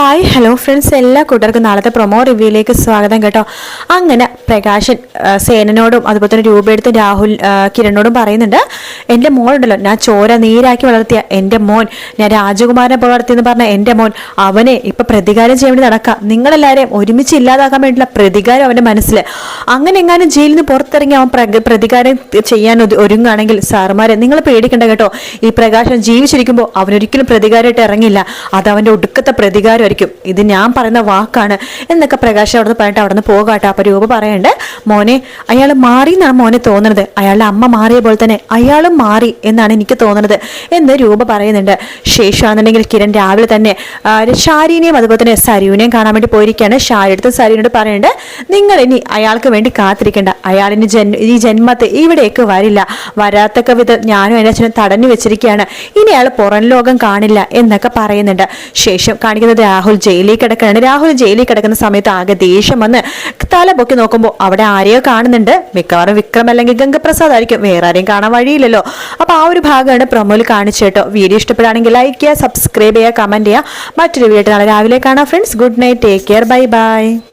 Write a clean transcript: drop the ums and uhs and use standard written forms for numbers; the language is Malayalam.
ഹായ് ഹലോ ഫ്രണ്ട്സ്, എല്ലാ കൂട്ടർക്കും നാളത്തെ പ്രൊമോ റിവ്യൂയിലേക്ക് സ്വാഗതം കേട്ടോ. അങ്ങനെ പ്രകാശൻ സേനനോടും അതുപോലെ തന്നെ രൂപയെടുത്ത് രാഹുൽ കിരണോടും പറയുന്നുണ്ട്, എൻ്റെ മോനുണ്ടല്ലോ, ഞാൻ ചോര നീരാക്കി വളർത്തിയ എൻ്റെ മോൻ, ഞാൻ രാജകുമാരനെ പോലെ വളർത്തിയെന്ന് പറഞ്ഞ എൻ്റെ മോൻ, അവനെ ഇപ്പം പ്രതികാരം ചെയ്യാൻ വേണ്ടി നടക്കാം. നിങ്ങളെല്ലാവരെയും ഒരുമിച്ച് ഇല്ലാതാക്കാൻ വേണ്ടിയുള്ള പ്രതികാരം അവൻ്റെ മനസ്സിൽ. അങ്ങനെ എങ്ങാനും ജയിലിൽ നിന്ന് പുറത്തിറങ്ങി അവൻ പ്രതികാരം ചെയ്യാൻ ഒരുങ്ങുകയാണെങ്കിൽ സാറുമാരെ നിങ്ങൾ പേടിക്കണ്ട കേട്ടോ. ഈ പ്രകാശൻ ജീവിച്ചിരിക്കുമ്പോൾ അവനൊരിക്കലും പ്രതികാരമായിട്ട് ഇറങ്ങില്ല. അത് അവൻ്റെ ഒടുക്കത്തെ പ്രതികാരം ായിരിക്കും. ഇത് ഞാൻ പറയുന്ന വാക്കാണ് എന്നൊക്കെ പ്രകാശ് അവിടെ നിന്ന് പറഞ്ഞിട്ട് അവിടെ നിന്ന് പോകാട്ടോ. അപ്പൊ രൂപ പറയണ്ട്, മോനെ അയാൾ മാറി എന്നാണ് മോനെ തോന്നുന്നത്, അയാളുടെ അമ്മ മാറിയ പോലെ തന്നെ അയാളും മാറി എന്നാണ് എനിക്ക് തോന്നുന്നത് എന്ന് രൂപ പറയുന്നുണ്ട്. ശേഷമാണെന്നുണ്ടെങ്കിൽ കിരൺ രാവിലെ തന്നെ ഷാരിനെയും അതുപോലെ തന്നെ സരുവിനെയും കാണാൻ വേണ്ടി പോയിരിക്കുകയാണ്. ഷാരി അടുത്ത് സരുവിനോട് പറയുന്നുണ്ട്, നിങ്ങൾ ഇനി അയാൾക്ക് വേണ്ടി കാത്തിരിക്കേണ്ട, അയാളിന് ഈ ജന്മത്തെ ഇവിടേക്ക് വരില്ല, വരാത്തക്ക വിധം ഞാനും എൻ്റെ അച്ഛനും തടഞ്ഞു വെച്ചിരിക്കുകയാണ്, ഇനി അയാൾ പുറം ലോകം കാണില്ല എന്നൊക്കെ പറയുന്നുണ്ട്. ശേഷം കാണിക്കുന്നത് രാഹുൽ ജയിലിൽ കിടക്കുകയാണ്. രാഹുൽ ജയിലിൽ കിടക്കുന്ന സമയത്ത് ആകെ ദേഷ്യം വന്ന് തല പൊക്കി നോക്കുമ്പോൾ അവിടെ ആരെയോ കാണുന്നുണ്ട്. മിക്കവാറും വിക്രം അല്ലെങ്കിൽ ഗംഗപ്രസാദ് ആയിരിക്കും, വേറെ ആരെയും കാണാൻ വഴിയില്ലല്ലോ. അപ്പൊ ആ ഒരു ഭാഗമാണ് പ്രൊമോയിൽ കാണിച്ചു കേട്ടോ. വീഡിയോ ഇഷ്ടപ്പെടുകയാണെങ്കിൽ ലൈക്ക് ചെയ്യുക, സബ്സ്ക്രൈബ് ചെയ്യുക, കമന്റ് ചെയ്യുക. മറ്റൊരു വീഡിയോ നാളെ രാവിലെ കാണാം friends. Good night, take care, bye bye.